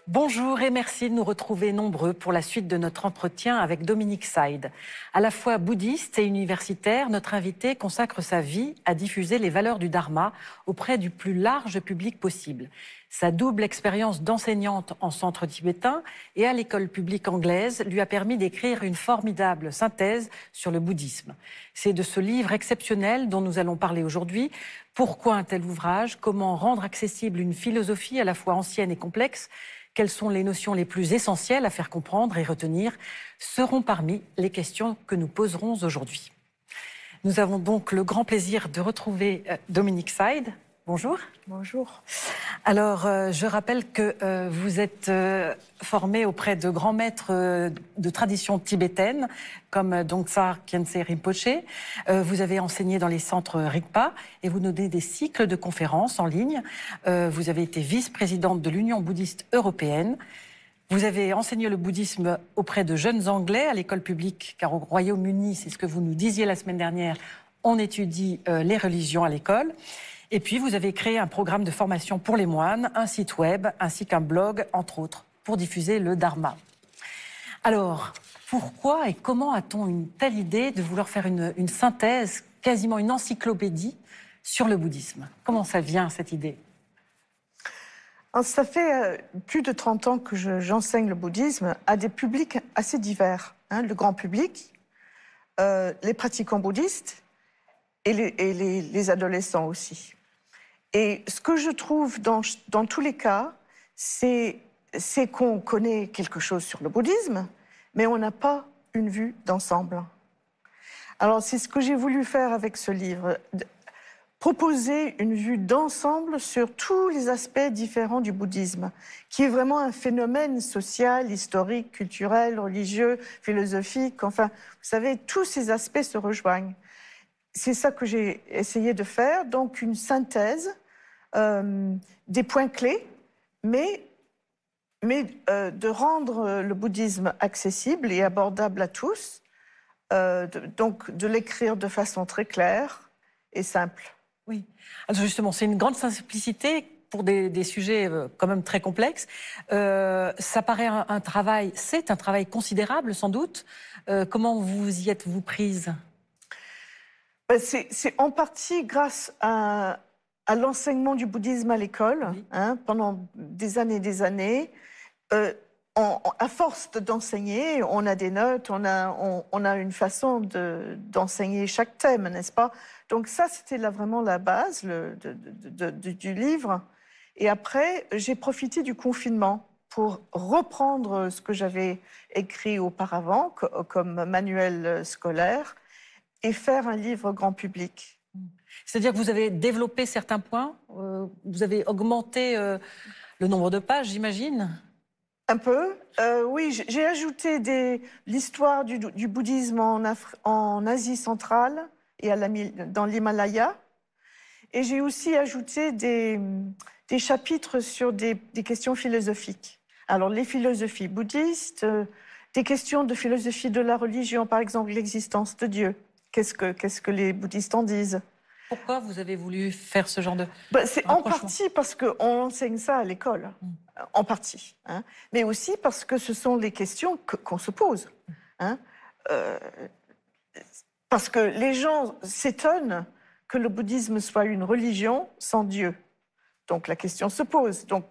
Bonjour et merci de nous retrouver nombreux pour la suite de notre entretien avec Dominique Saïd. À la fois bouddhiste et universitaire, notre invité consacre sa vie à diffuser les valeurs du Dharma auprès du plus large public possible. Sa double expérience d'enseignante en centre tibétain et à l'école publique anglaise lui a permis d'écrire une formidable synthèse sur le bouddhisme. C'est de ce livre exceptionnel dont nous allons parler aujourd'hui. Pourquoi un tel ouvrage? Comment rendre accessible une philosophie à la fois ancienne et complexe? Quelles sont les notions les plus essentielles à faire comprendre et retenir seront parmi les questions que nous poserons aujourd'hui. Nous avons donc le grand plaisir de retrouver Dominique Saïd. Bonjour. Bonjour. Alors, je rappelle que vous êtes formé auprès de grands maîtres de tradition tibétaine, comme Dongsa Khyentse Rinpoche. Vous avez enseigné dans les centres Rigpa et vous donnez des cycles de conférences en ligne. Vous avez été vice-présidente de l'Union bouddhiste européenne. Vous avez enseigné le bouddhisme auprès de jeunes Anglais à l'école publique, car au Royaume-Uni, c'est ce que vous nous disiez la semaine dernière, on étudie les religions à l'école. Et puis, vous avez créé un programme de formation pour les moines, un site web, ainsi qu'un blog, entre autres, pour diffuser le Dharma. Alors, pourquoi et comment a-t-on une telle idée de vouloir faire une synthèse, quasiment une encyclopédie, sur le bouddhisme? Comment ça vient, cette idée? Alors, ça fait plus de 30 ans que j'enseigne le bouddhisme à des publics assez divers. Le grand public, les pratiquants bouddhistes et les adolescents aussi. Et ce que je trouve dans tous les cas, c'est qu'on connaît quelque chose sur le bouddhisme, mais on n'a pas une vue d'ensemble. Alors c'est ce que j'ai voulu faire avec ce livre, proposer une vue d'ensemble sur tous les aspects différents du bouddhisme, qui est vraiment un phénomène social, historique, culturel, religieux, philosophique. Enfin, vous savez, tous ces aspects se rejoignent. C'est ça que j'ai essayé de faire, donc une synthèse des points clés, mais de rendre le bouddhisme accessible et abordable à tous, donc de l'écrire de façon très claire et simple. Oui, alors justement, c'est une grande simplicité pour des sujets quand même très complexes. Ça paraît un travail, c'est un travail considérable sans doute. Comment vous y êtes-vous prise? C'est en partie grâce à l'enseignement du bouddhisme à l'école, oui. Pendant des années. À force d'enseigner, on a des notes, on a une façon d'enseigner chaque thème, n'est-ce pas? Donc ça, c'était vraiment la base du livre. Et après, j'ai profité du confinement pour reprendre ce que j'avais écrit auparavant comme manuel scolaire et faire un livre grand public. C'est-à-dire que vous avez développé certains points, vous avez augmenté le nombre de pages, j'imagine? Un peu, oui. J'ai ajouté l'histoire du bouddhisme en Asie centrale et dans l'Himalaya. Et j'ai aussi ajouté des chapitres sur des questions philosophiques. Alors, les philosophies bouddhistes, des questions de philosophie de la religion, par exemple l'existence de Dieu. Qu'est-ce que les bouddhistes en disent? Pourquoi vous avez voulu faire ce genre de... C'est en partie parce qu'on enseigne ça à l'école, en partie. Mais aussi parce que ce sont les questions qu'on se pose. Parce que les gens s'étonnent que le bouddhisme soit une religion sans Dieu. Donc la question se pose. Donc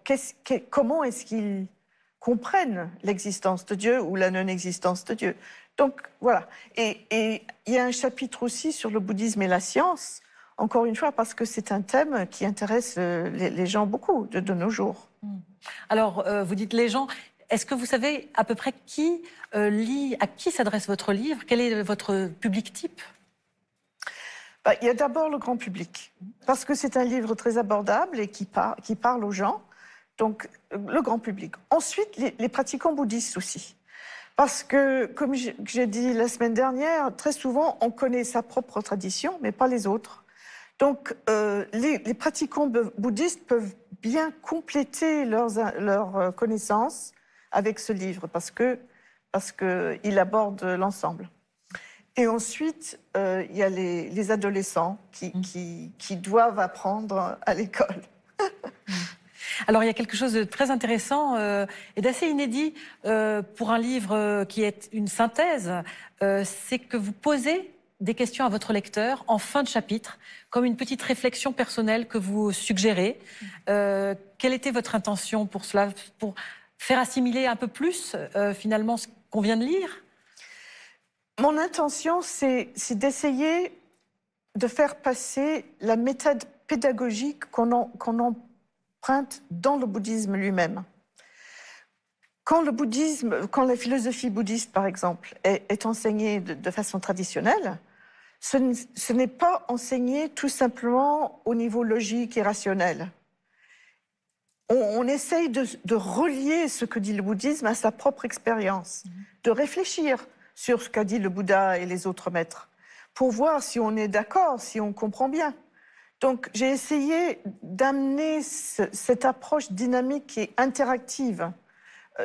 comment est-ce qu'ils comprennent l'existence de Dieu ou la non-existence de Dieu? Donc voilà. Et il y a un chapitre aussi sur le bouddhisme et la science, encore une fois, parce que c'est un thème qui intéresse les gens beaucoup de nos jours. Alors, vous dites les gens, est-ce que vous savez à peu près qui lit, à qui s'adresse votre livre? Quel est votre public type? Il y a d'abord le grand public, parce que c'est un livre très abordable et qui parle aux gens, donc le grand public. Ensuite, les pratiquants bouddhistes aussi. Parce que, comme j'ai dit la semaine dernière, très souvent, on connaît sa propre tradition, mais pas les autres. Donc, les pratiquants bouddhistes bien compléter leurs connaissances avec ce livre, parce qu'il aborde l'ensemble. Et ensuite, il y a les adolescents qui doivent apprendre à l'école. Alors, il y a quelque chose de très intéressant et d'assez inédit pour un livre qui est une synthèse, c'est que vous posez des questions à votre lecteur en fin de chapitre, comme une petite réflexion personnelle que vous suggérez. Quelle était votre intention pour cela, pour faire assimiler un peu plus finalement ce qu'on vient de lire? Mon intention, c'est d'essayer de faire passer la méthode pédagogique qu'on emprunte dans le bouddhisme lui-même. Quand la philosophie bouddhiste, par exemple, est enseignée de façon traditionnelle, ce n'est pas enseigné tout simplement au niveau logique et rationnel. On essaye de relier ce que dit le bouddhisme à sa propre expérience, de réfléchir sur ce qu'a dit le Bouddha et les autres maîtres, pour voir si on est d'accord, si on comprend bien. Donc j'ai essayé d'amener cette approche dynamique et interactive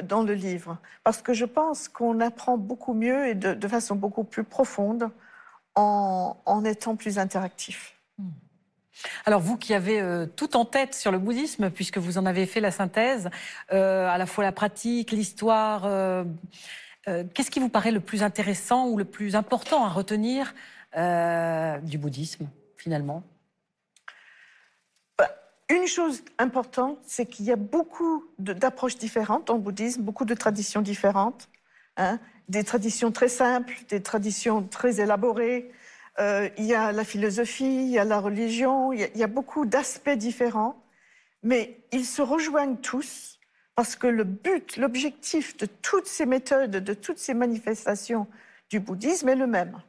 dans le livre, parce que je pense qu'on apprend beaucoup mieux et de façon beaucoup plus profonde en étant plus interactif. Alors vous qui avez tout en tête sur le bouddhisme, puisque vous en avez fait la synthèse, à la fois la pratique, l'histoire, qu'est-ce qui vous paraît le plus intéressant ou le plus important à retenir du bouddhisme, finalement? Une chose importante, c'est qu'il y a beaucoup d'approches différentes dans le bouddhisme, beaucoup de traditions différentes, hein, des traditions très simples, des traditions très élaborées. Il y a la philosophie, il y a la religion, il y a beaucoup d'aspects différents, mais ils se rejoignent tous parce que l'objectif de toutes ces méthodes, de toutes ces manifestations du bouddhisme est le même,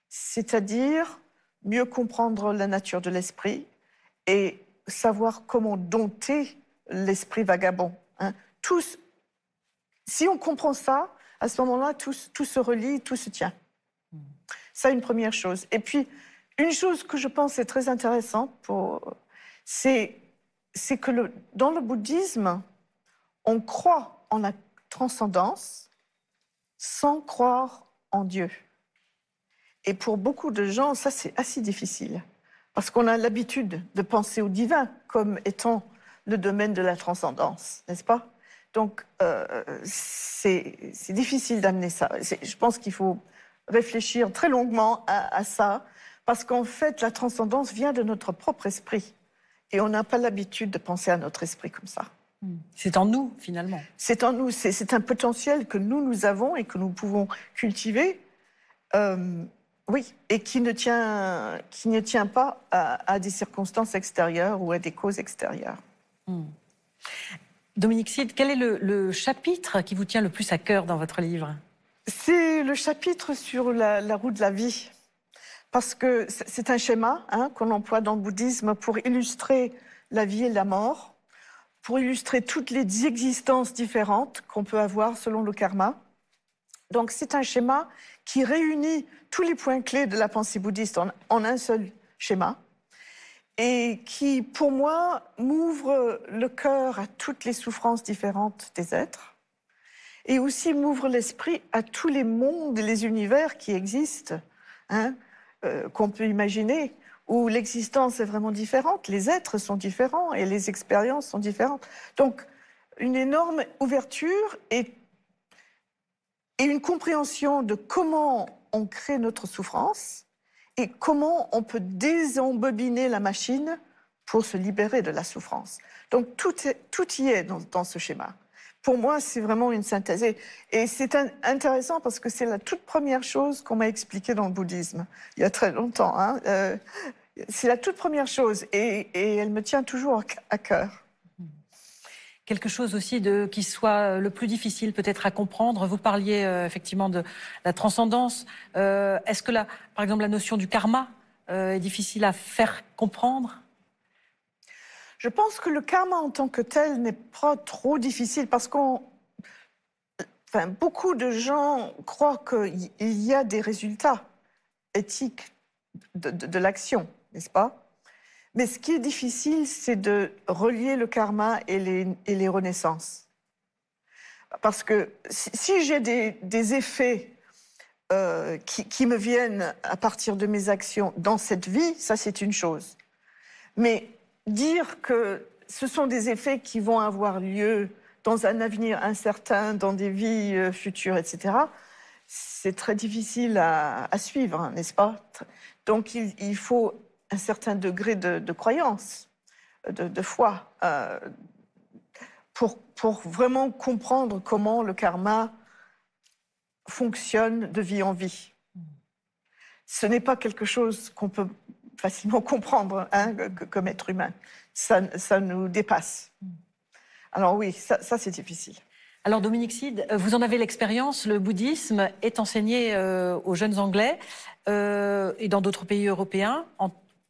c'est-à-dire mieux comprendre la nature de l'esprit et savoir comment dompter l'esprit vagabond. Hein. Si on comprend ça, à ce moment-là, tout se relie, tout se tient. Ça, une première chose. Et puis, une chose que je pense est très intéressante, c'est que dans le bouddhisme, on croit en la transcendance sans croire en Dieu. Et pour beaucoup de gens, ça, c'est assez difficile. Parce qu'on a l'habitude de penser au divin comme étant le domaine de la transcendance, n'est-ce pas? Donc, c'est difficile d'amener ça. Je pense qu'il faut réfléchir très longuement à ça, parce qu'en fait, la transcendance vient de notre propre esprit. Et on n'a pas l'habitude de penser à notre esprit comme ça. C'est en nous, finalement. C'est en nous, c'est un potentiel que nous avons et que nous pouvons cultiver. Oui, et qui ne tient pas à des circonstances extérieures ou à des causes extérieures. Dominique Cide, quel est le chapitre qui vous tient le plus à cœur dans votre livre? C'est le chapitre sur la roue de la vie. Parce que c'est un schéma qu'on emploie dans le bouddhisme pour illustrer la vie et la mort, pour illustrer toutes les existences différentes qu'on peut avoir selon le karma. Donc c'est un schéma qui réunit tous les points clés de la pensée bouddhiste en un seul schéma et qui, pour moi, m'ouvre le cœur à toutes les souffrances différentes des êtres et aussi m'ouvre l'esprit à tous les mondes et les univers qui existent, qu'on peut imaginer, où l'existence est vraiment différente, les êtres sont différents et les expériences sont différentes. Donc une énorme ouverture et une compréhension de comment on crée notre souffrance et comment on peut désembobiner la machine pour se libérer de la souffrance. Donc tout y est dans ce schéma. Pour moi, c'est vraiment une synthèse. Et c'est intéressant parce que c'est la toute première chose qu'on m'a expliquée dans le bouddhisme, il y a très longtemps. C'est la toute première chose et elle me tient toujours à cœur. Quelque chose aussi qui soit le plus difficile peut-être à comprendre. Vous parliez effectivement de la transcendance. Est-ce que, par exemple, la notion du karma est difficile à faire comprendre? Je pense que le karma en tant que tel n'est pas trop difficile parce beaucoup de gens croient qu'il y a des résultats éthiques de l'action, n'est-ce pas? Mais ce qui est difficile, c'est de relier le karma et les renaissances. Parce que si j'ai des effets qui me viennent à partir de mes actions dans cette vie, ça c'est une chose. Mais dire que ce sont des effets qui vont avoir lieu dans un avenir incertain, dans des vies futures, etc., c'est très difficile à suivre, n'est-ce pas? Donc il faut un certain degré de croyance, de foi, pour vraiment comprendre comment le karma fonctionne de vie en vie. Ce n'est pas quelque chose qu'on peut facilement comprendre comme être humain. Ça nous dépasse. Alors oui, ça c'est difficile. Alors Dominique Cide, vous en avez l'expérience, le bouddhisme est enseigné aux jeunes Anglais et dans d'autres pays européens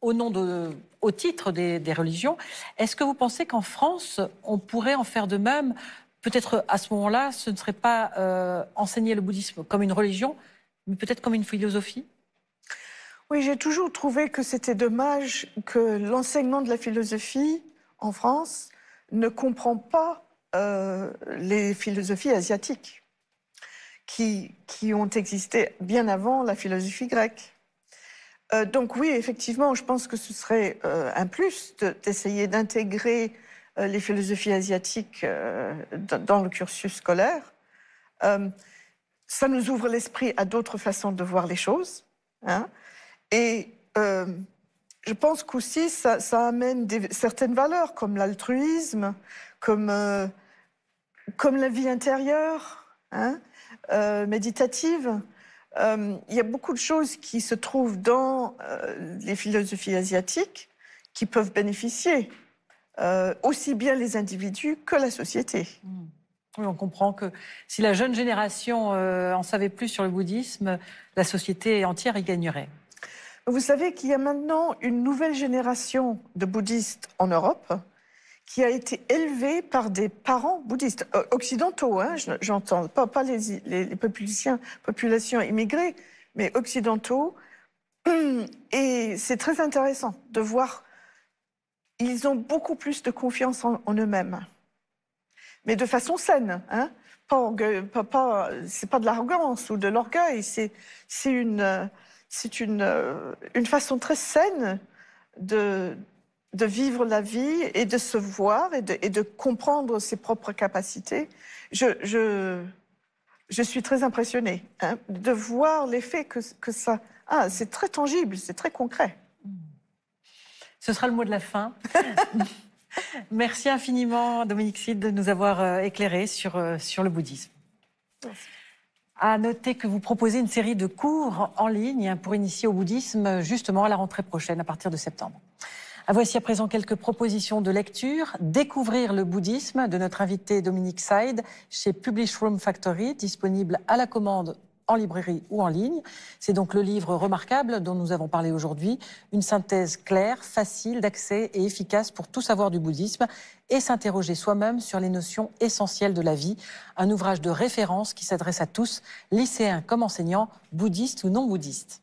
au titre des religions. Est-ce que vous pensez qu'en France, on pourrait en faire de même? Peut-être à ce moment-là, ce ne serait pas enseigner le bouddhisme comme une religion, mais peut-être comme une philosophie? Oui, j'ai toujours trouvé que c'était dommage que l'enseignement de la philosophie en France ne comprend pas les philosophies asiatiques qui ont existé bien avant la philosophie grecque. Donc oui, effectivement, je pense que ce serait un plus d'essayer d'intégrer les philosophies asiatiques dans le cursus scolaire. Ça nous ouvre l'esprit à d'autres façons de voir les choses. Et je pense qu'aussi ça amène certaines valeurs comme l'altruisme, comme la vie intérieure, méditative. Il y a beaucoup de choses qui se trouvent dans les philosophies asiatiques qui peuvent bénéficier aussi bien les individus que la société. Oui, on comprend que si la jeune génération en savait plus sur le bouddhisme, la société entière y gagnerait. Vous savez qu'il y a maintenant une nouvelle génération de bouddhistes en Europe qui a été élevée par des parents bouddhistes, occidentaux, j'entends, pas les populations immigrées, mais occidentaux. Et c'est très intéressant de voir, ils ont beaucoup plus de confiance en eux-mêmes, mais de façon saine, c'est pas de l'arrogance ou de l'orgueil, c'est une façon très saine de vivre la vie et de se voir et de comprendre ses propres capacités. Je suis très impressionnée de voir l'effet que ça a. C'est très tangible, c'est très concret. Ce sera le mot de la fin. Merci infiniment, Dominique Cide, de nous avoir éclairé sur le bouddhisme. Merci. À noter que vous proposez une série de cours en ligne pour initier au bouddhisme, justement à la rentrée prochaine, à partir de septembre. Voici à présent quelques propositions de lecture. Découvrir le bouddhisme de notre invité Dominique Cide chez Publish Room Factory, disponible à la commande en librairie ou en ligne. C'est donc le livre remarquable dont nous avons parlé aujourd'hui. Une synthèse claire, facile d'accès et efficace pour tout savoir du bouddhisme et s'interroger soi-même sur les notions essentielles de la vie. Un ouvrage de référence qui s'adresse à tous, lycéens comme enseignants, bouddhistes ou non bouddhistes.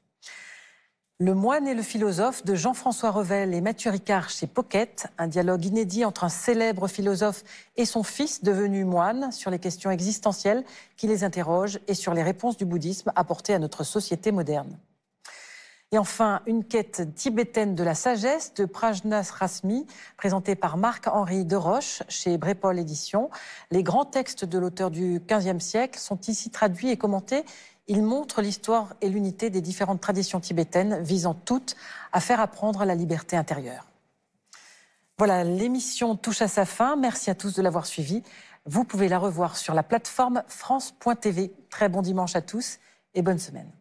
Le moine et le philosophe de Jean-François Revel et Mathieu Ricard chez Pocket, un dialogue inédit entre un célèbre philosophe et son fils devenu moine sur les questions existentielles qui les interrogent et sur les réponses du bouddhisme apportées à notre société moderne. Et enfin, une quête tibétaine de la sagesse de Prajnas Rasmi, présentée par Marc-Henri Deroche chez Brépol Éditions. Les grands textes de l'auteur du XVe siècle sont ici traduits et commentés. Il montre l'histoire et l'unité des différentes traditions tibétaines, visant toutes à faire apprendre la liberté intérieure. Voilà, l'émission touche à sa fin. Merci à tous de l'avoir suivie. Vous pouvez la revoir sur la plateforme France.tv. Très bon dimanche à tous et bonne semaine.